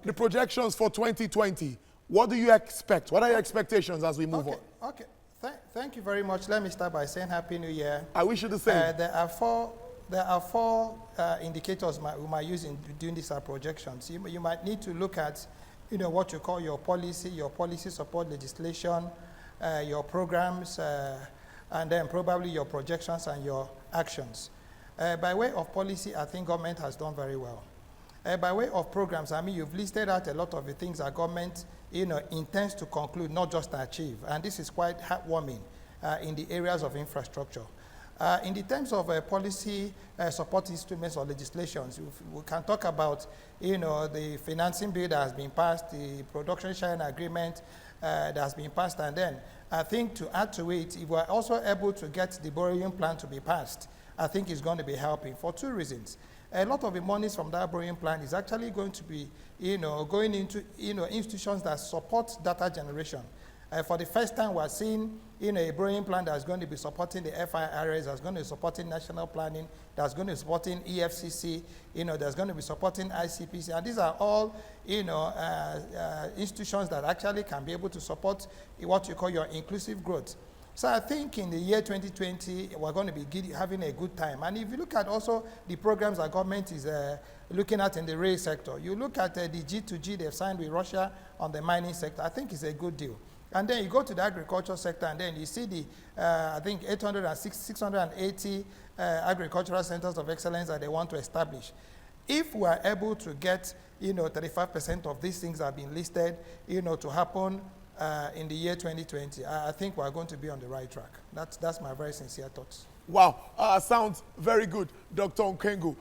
the projections for 2020. What do you expect? What are your expectations as we move on? Okay. Thank you very much. Let me start by saying Happy New Year. I wish you the same. There are four indicators we might use in doing these projections. You might need to look at, what you call your policy support legislation, your programs, and then probably your projections and your actions. By way of policy, I think government has done very well. By way of programs, you've listed out a lot of the things that government, intends to conclude, not just achieve. And this is quite heartwarming in the areas of infrastructure. In the terms of policy support instruments or legislations, we can talk about, the financing bill that has been passed, the production sharing agreement that has been passed, and then I think to add to it, if we're also able to get the borrowing plan to be passed, I think it's going to be helping for two reasons. A lot of the monies from that borrowing plan is actually going to be, going into, institutions that support data generation. For the first time, we're seeing, a borrowing plan that's going to be supporting the FIRS, that's going to be supporting national planning, that's going to be supporting EFCC, that's going to be supporting ICPC. And these are all, institutions that actually can be able to support what you call your inclusive growth. So I think in the year 2020, we're going to be having a good time. And if you look at also the programs that government is looking at in the rail sector, you look at the G2G they've signed with Russia on the mining sector, I think it's a good deal. And then you go to the agriculture sector, and then you see the, I think, 680 agricultural centers of excellence that they want to establish. If we are able to get, 35% of these things that have been listed, to happen in the year 2020, I think we're going to be on the right track. That's my very sincere thoughts. Wow, sounds very good, Dr. Okengu.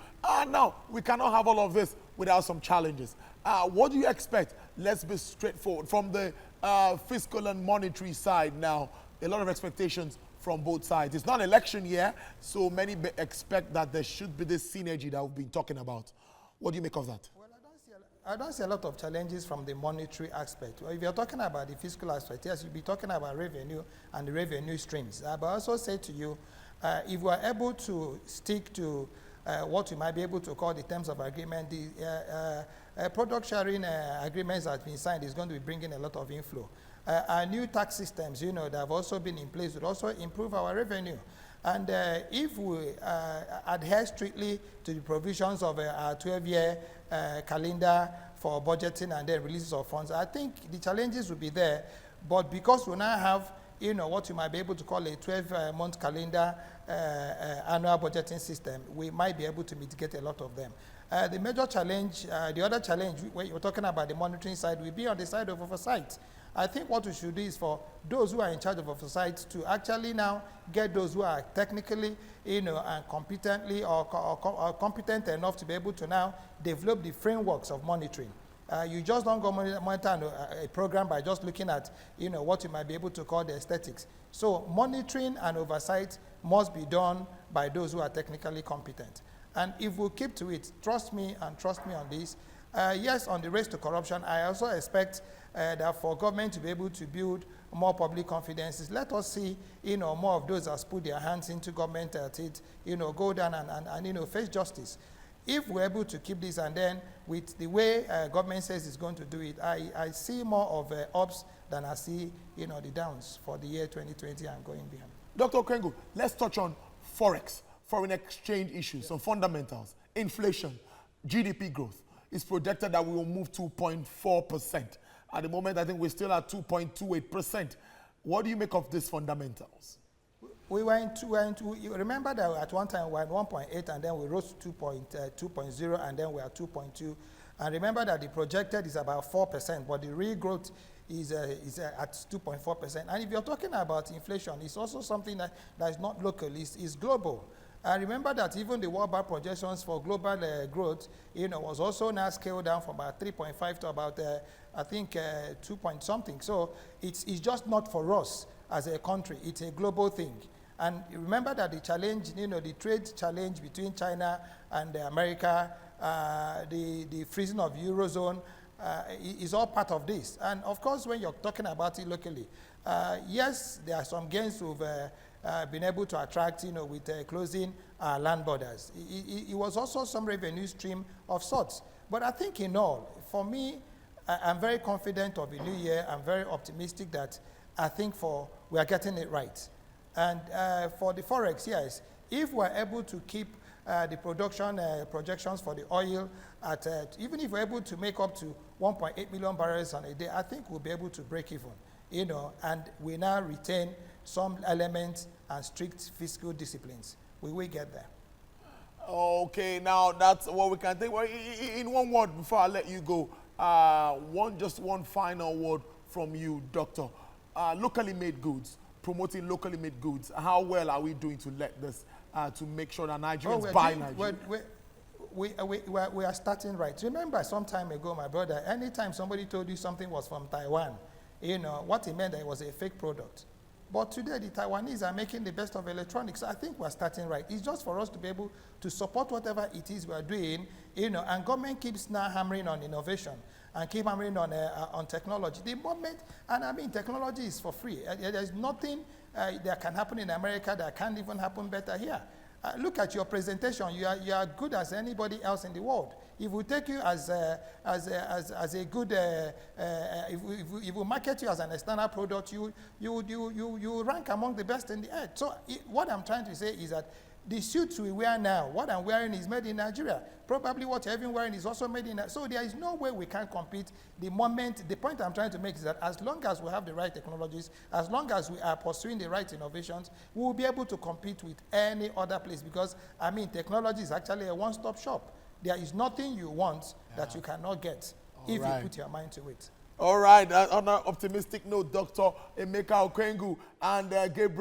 Now, we cannot have all of this without some challenges. What do you expect? Let's be straightforward. From the fiscal and monetary side now, a lot of expectations from both sides. It's not election year, so many expect that there should be this synergy that we've been talking about. What do you make of that? Well, I don't see a lot of challenges from the monetary aspect. Well, if you're talking about the fiscal aspect, yes, you'll be talking about revenue and the revenue streams. But I also say to you, if we are able to stick to what we might be able to call the terms of agreement, the product sharing agreements that have been signed is going to be bringing a lot of inflow. Our new tax systems, that have also been in place would also improve our revenue. And if we adhere strictly to the provisions of our 12-year calendar for budgeting and then releases of funds, I think the challenges will be there. But because we now have, what you might be able to call a 12-month calendar annual budgeting system, we might be able to mitigate a lot of them. The major challenge, the other challenge, when you're talking about the monitoring side, will be on the side of oversight. I think what we should do is for those who are in charge of oversight to actually now get those who are technically, and competently or competent enough to be able to now develop the frameworks of monitoring. You just don't go monitor a program by just looking at, what you might be able to call the aesthetics. So monitoring and oversight must be done by those who are technically competent. And if we keep to it, trust me on this, yes, on the race to corruption, I also expect that for government to be able to build more public confidences, let us see, more of those that put their hands into government at it, go down and face justice. If we're able to keep this, and then with the way government says it's going to do it, I see more of ups than I see, the downs for the year 2020 and going beyond. Dr. Okengu, let's touch on Forex, foreign exchange issues, some fundamentals, inflation, GDP growth. It's projected that we will move 2.4%. At the moment, I think we're still at 2.28%. What do you make of these fundamentals? We went into, you remember that at one time we were at 1.8 and then we rose to 2.0 and then we are 2.2. And remember that the projected is about 4%, but the real growth is at 2.4%. And if you're talking about inflation, it's also something that is not local, it's global. And remember that even the World Bank projections for global growth, was also now scaled down from about 3.5 to about, I think, 2 point something. So it's just not for us as a country, it's a global thing. And remember that the challenge, the trade challenge between China and America, the freezing of Eurozone, is all part of this. And of course, when you're talking about it locally, yes, there are some gains we've been able to attract, with closing land borders. It was also some revenue stream of sorts. But I think in all, for me, I'm very confident of the new year. I'm very optimistic that I think we are getting it right. And for the Forex, yes, if we're able to keep the production projections for the oil at, even if we're able to make up to 1.8 million barrels on a day, I think we'll be able to break even, and we now retain some elements and strict fiscal disciplines. We will get there. Okay, now that's what we can think. Well, in one word, before I let you go, just one final word from you, Doctor. Locally made goods, promoting locally made goods. How well are we doing to let this, to make sure that Nigerians buy Nigerian? We are starting right. Remember some time ago, my brother, anytime somebody told you something was from Taiwan, what it meant that it was a fake product. But today, the Taiwanese are making the best of electronics. So I think we're starting right. It's just for us to be able to support whatever it is we're doing, and government keeps now hammering on innovation and keep hammering on technology. The moment, and I mean, technology is for free. There's nothing that can happen in America that can't even happen better here. Look at your presentation. You are good as anybody else in the world. If we take you as a good, if we market you as an external product, you rank among the best in the earth. So what I'm trying to say is that the suits we wear now, what I'm wearing is made in Nigeria. Probably what you're even wearing is also made in Nigeria. So there is no way we can compete. The point I'm trying to make is that as long as we have the right technologies, as long as we are pursuing the right innovations, we will be able to compete with any other place because, I mean, technology is actually a one-stop shop. There is nothing you want that you cannot get if you put your mind to it. All right, on an optimistic note, Dr. Emeka Okengwu and Gabriel.